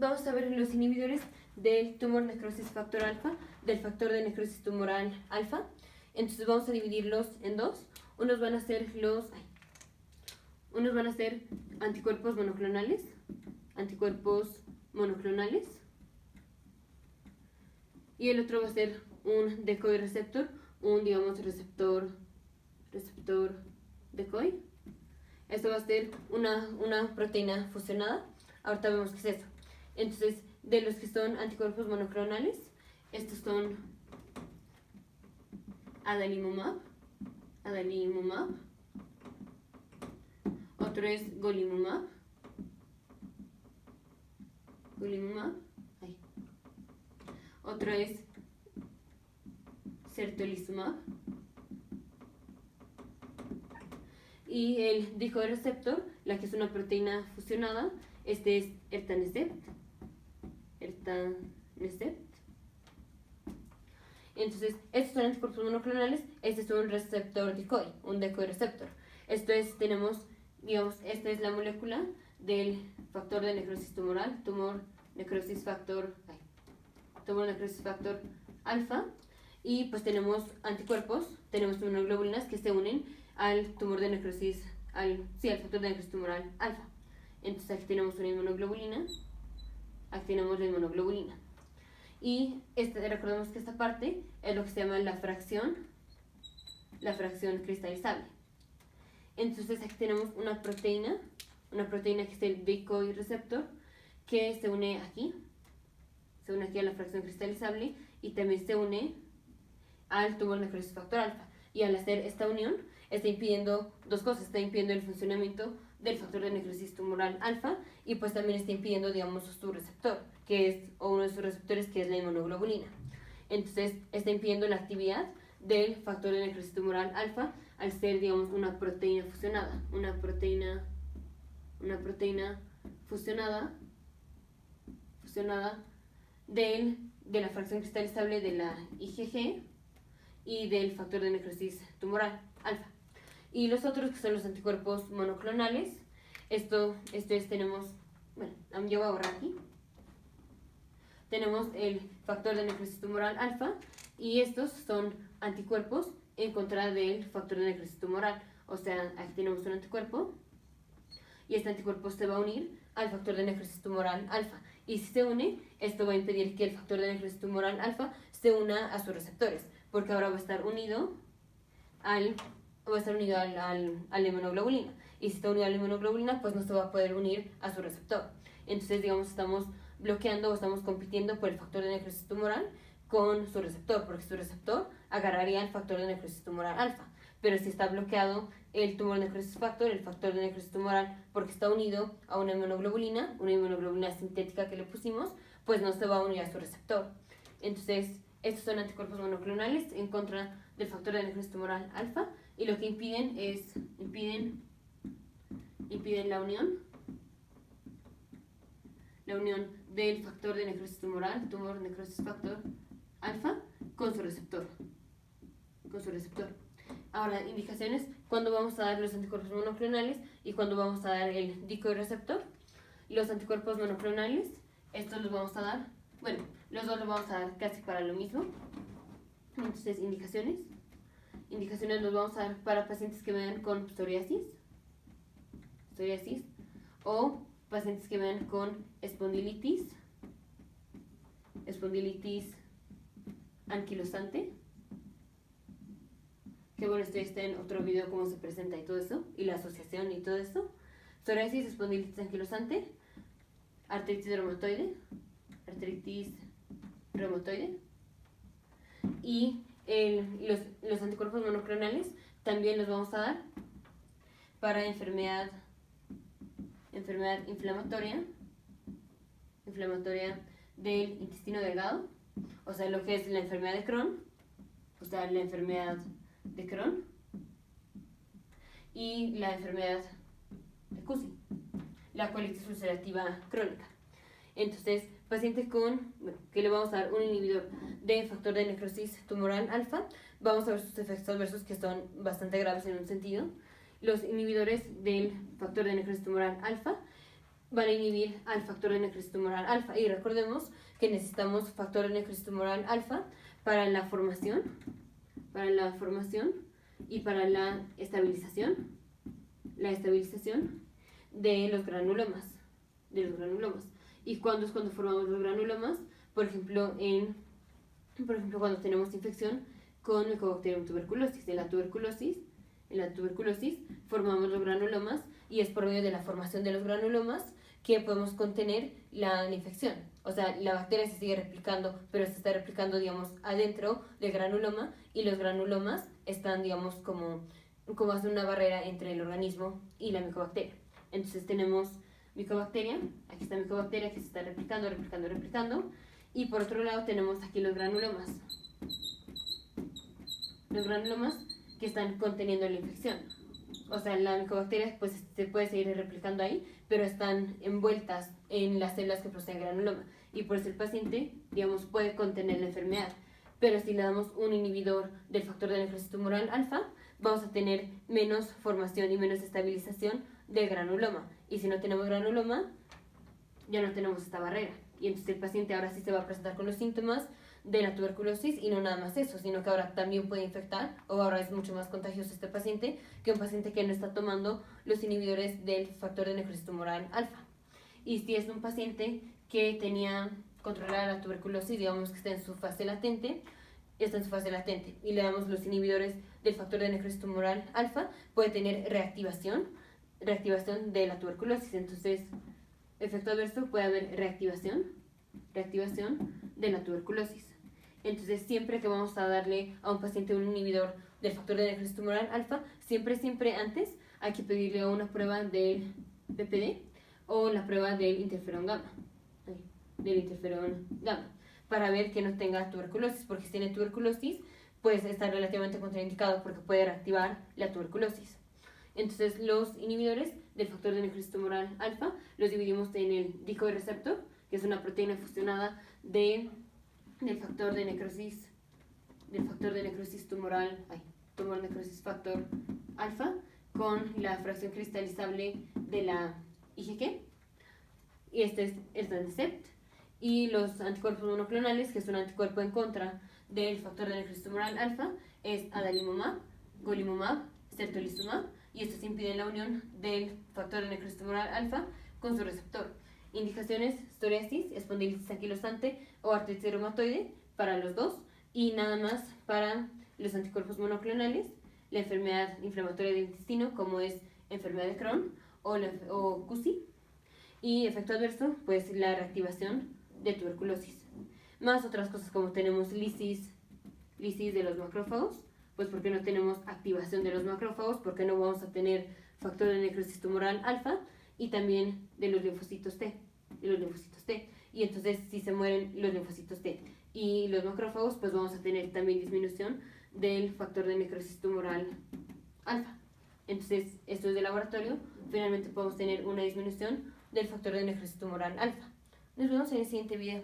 vamos a ver los inhibidores del tumor necrosis factor alfa, del factor de necrosis tumoral alfa. Entonces vamos a dividirlos en dos. Unos van a ser anticuerpos monoclonales, y el otro va a ser un decoy receptor, receptor decoy. Esto va a ser una proteína fusionada. Ahorita vemos qué es eso. Entonces, de los que son anticuerpos monoclonales, estos son adalimumab, otro es golimumab, otro es certolizumab, y el decoy receptor, la que es una proteína fusionada, este es etanercept. Entonces, estos son anticuerpos monoclonales, este es un receptor decoy, un decoy receptor. Esto es, esta es la molécula del factor de necrosis tumoral, tumor necrosis factor alfa, y pues tenemos anticuerpos, tenemos inmunoglobulinas que se unen al tumor de necrosis, al factor de necrosis tumoral alfa. Entonces aquí tenemos una inmunoglobulina, aquí tenemos la inmunoglobulina. Y recordemos que esta parte es lo que se llama la fracción cristalizable. Entonces aquí tenemos una proteína que es el decoy receptor, que se une aquí a la fracción cristalizable y también se une al tumor necrosis factor alfa. Y al hacer esta unión está impidiendo dos cosas, está impidiendo el funcionamiento del factor de necrosis tumoral alfa y pues también está impidiendo, su receptor, uno de sus receptores, que es la inmunoglobulina. Entonces está impidiendo la actividad del factor de necrosis tumoral alfa al ser, una proteína fusionada, una proteína fusionada de la fracción cristalizable de la IgG y del factor de necrosis tumoral alfa. Y los otros, que son los anticuerpos monoclonales, tenemos, yo voy a borrar aquí. Tenemos el factor de necrosis tumoral alfa, y estos son anticuerpos en contra del factor de necrosis tumoral. O sea, aquí tenemos un anticuerpo, y este anticuerpo se va a unir al factor de necrosis tumoral alfa. Y si se une, esto va a impedir que el factor de necrosis tumoral alfa se una a sus receptores, porque ahora va a estar unido a la inmunoglobulina. Y si está unido a la inmunoglobulina, pues no se va a poder unir a su receptor. Entonces, estamos bloqueando o estamos compitiendo por el factor de necrosis tumoral con su receptor, porque su receptor agarraría el factor de necrosis tumoral alfa. Pero si está bloqueado el tumor necrosis factor, el factor de necrosis tumoral, porque está unido a una inmunoglobulina sintética que le pusimos, pues no se va a unir a su receptor. Entonces, estos son anticuerpos monoclonales en contra del factor de necrosis tumoral alfa, y lo que impiden la unión del factor de necrosis tumoral, tumor necrosis factor alfa, con su receptor. Ahora, indicaciones, cuando vamos a dar los anticuerpos monoclonales y cuando vamos a dar el decoy receptor. Los anticuerpos monoclonales, estos los vamos a dar, los dos los vamos a dar casi para lo mismo. Entonces, indicaciones los vamos a dar para pacientes que vengan con psoriasis o pacientes que vengan con espondilitis anquilosante, que esto está en otro video, cómo se presenta y todo eso, y la asociación y todo esto. Psoriasis, espondilitis anquilosante, artritis reumatoide, y los anticuerpos monoclonales también los vamos a dar para enfermedad inflamatoria del intestino delgado, o sea, lo que es la enfermedad de Crohn, y la enfermedad de Cushing, la colitis ulcerativa crónica. Entonces, paciente que le vamos a dar un inhibidor de factor de necrosis tumoral alfa, vamos a ver sus efectos adversos, que son bastante graves en un sentido. Los inhibidores del factor de necrosis tumoral alfa van a inhibir al factor de necrosis tumoral alfa. Y recordemos que necesitamos factor de necrosis tumoral alfa para la formación y para la estabilización de los granulomas. ¿Y cuándo es cuando formamos los granulomas? Por ejemplo, cuando tenemos infección con Mycobacterium tuberculosis. En la tuberculosis formamos los granulomas y es por medio de la formación de los granulomas que podemos contener la infección. O sea, la bacteria se sigue replicando, pero se está replicando, digamos, adentro del granuloma, y los granulomas están, digamos, como hacen una barrera entre el organismo y la micobacteria. Entonces tenemos micobacteria, aquí está micobacteria que se está replicando, y por otro lado tenemos aquí los granulomas que están conteniendo la infección. O sea, la micobacteria pues se puede seguir replicando ahí, pero están envueltas en las células que proceden granuloma, y por eso el paciente, digamos, puede contener la enfermedad. Pero si le damos un inhibidor del factor de necrosis tumoral alfa, vamos a tener menos formación y menos estabilización del granuloma. Y si no tenemos granuloma, ya no tenemos esta barrera. Y entonces el paciente ahora sí se va a presentar con los síntomas de la tuberculosis, y no nada más eso, sino que ahora también puede infectar, o ahora es mucho más contagioso este paciente que un paciente que no está tomando los inhibidores del factor de necrosis tumoral alfa. Y si es un paciente que tenía controlada la tuberculosis, digamos que está en su fase latente, y le damos los inhibidores del factor de necrosis tumoral alfa, puede tener reactivación de la tuberculosis. Entonces, efecto adverso, puede haber reactivación de la tuberculosis. Entonces, siempre que vamos a darle a un paciente un inhibidor del factor de necrosis tumoral alfa, siempre antes hay que pedirle una prueba del PPD o la prueba del interferón gamma, para ver que no tenga tuberculosis, porque si tiene tuberculosis, pues está relativamente contraindicado porque puede reactivar la tuberculosis. Entonces, los inhibidores del factor de necrosis tumoral alfa los dividimos en el decoy receptor, que es una proteína fusionada del factor de necrosis tumoral, tumor necrosis factor alfa, con la fracción cristalizable de la IgG, y este es el Tancicept. Y los anticuerpos monoclonales, que es un anticuerpo en contra del factor de necrosis tumoral alfa, es adalimumab, golimumab, certolizumab, y estos impiden la unión del factor de necrosis tumoral alfa con su receptor. Indicaciones: psoriasis, espondilitis anquilosante o artritis reumatoide para los dos, y nada más para los anticuerpos monoclonales, la enfermedad inflamatoria del intestino, como es enfermedad de Crohn o CUSI, y efecto adverso, pues la reactivación de tuberculosis. Más otras cosas, como tenemos lisis de los macrófagos, pues porque no tenemos activación de los macrófagos, porque no vamos a tener factor de necrosis tumoral alfa, y también de los linfocitos T. Y entonces, si se mueren los linfocitos T y los macrófagos, pues vamos a tener también disminución del factor de necrosis tumoral alfa. Entonces, esto es de laboratorio. Finalmente podemos tener una disminución del factor de necrosis tumoral alfa. Nos vemos en el siguiente video.